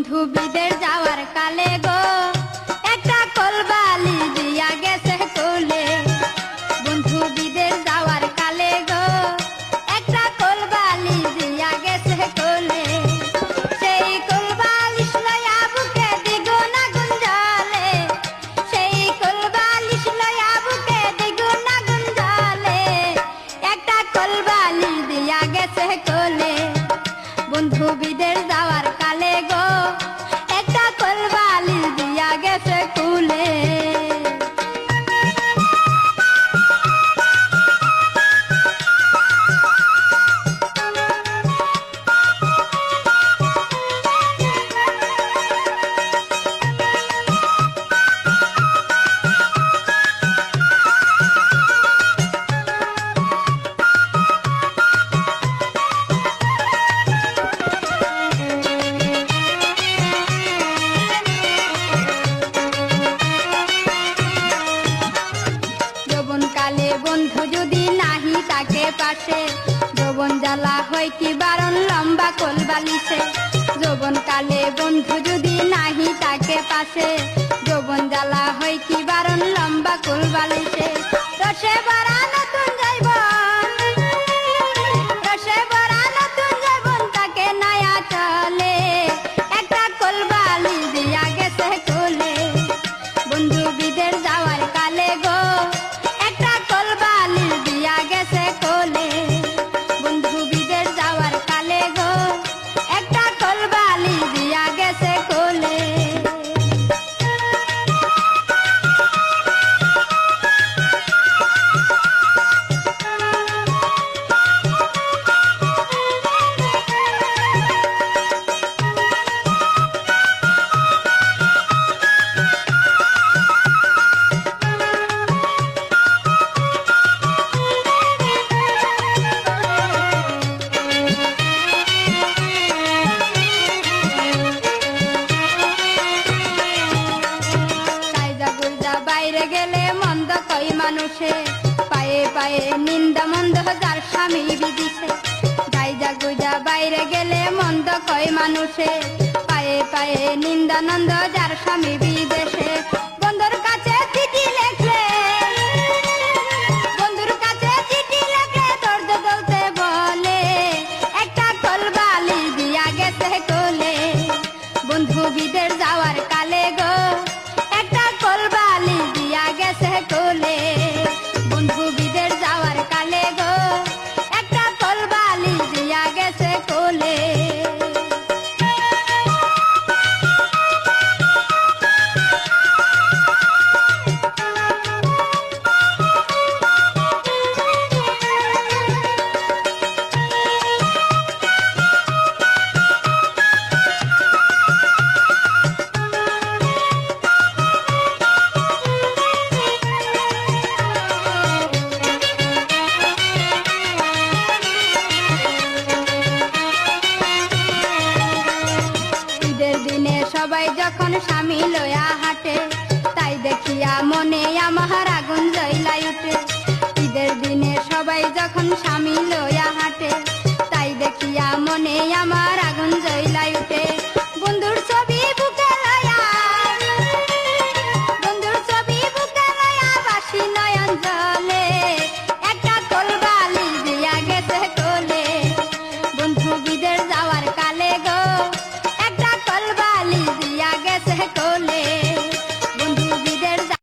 বন্ধু বিদেশ যাওয়ার কালে গো একটা কলবালি দিয়া গেছে কোলে। বন্ধু বিদেশ যাওয়ার কালে গো একটা কলবালি দিয়া গেছে কোলে। সেই কলবালিশ লয়া বুকে দ্বিগুণ আগুন জ্বলে, সেই কলবালিশ লয়া বুকে দ্বিগুণ আগুন জ্বলে। একটা কলবালিশ দিয়া গেছে কোলে। বন্ধু বিদেশ যাওয়ার কালে গো একটা কলবালিশ দিয়া গেছে কুলে। কালে বন্ধু যদি নাহি তাকে পাশে, যৌবন জ্বালা হয় কি বারণ লম্বা কোলবালিশে। যৌবন কালে বন্ধু যদি নাহি তাকে পাশে, যৌবন জ্বালা হয় কি বারণ লম্বা কোলবালিশে। রসে ভরা নতুন যৌবন, রসে ভরা নতুন যৌবন তাকে নয়া চলে। একটা কোলবালিশ দিয়া গেছে কোলে। বন্ধু বিদেশ যাওয়ার কালে গো একটা কলবালিশ দিয়া গেছে কোলে। বন্ধু বিদেশ যাওয়ার কালে গো একটা কলবালিশ দিয়া গেছে কোলে। বাইরে গেলে মন্দ কই মানুষে, পায়ে পায়ে নিন্দা মন্দ যার স্বামী বিদিছে। গাইজা গুইজা বাইরে গেলে মন্দ কই মানুষে, পায়ে পায়ে নিন্দা নন্দ যার স্বামী বিদেশে। বন্ধুর কাছে চিঠি লেখলে, বন্ধুর কাছে চিঠি লেখলে দর্দ দলতে বলে। একটা কলবালিশ দিয়া গেছে কোলে। বন্ধু বিদেশ যাওয়ার কালে গো একটা কলবালিশ দিয়া গেছে কোলে। বন্ধু বিদেশ যাওয়ার কালে গো একটা কলবালিশ দিয়া গেছে কোলে। সবাই যখন স্বামী লয়া হাঁটে, তাই দেখিয়া মনে আমার আগুন জ্বলাই উঠে। ঈদের দিনে সবাই যখন স্বামী লয়া হাঁটে, তাই দেখিয়া মনে আমার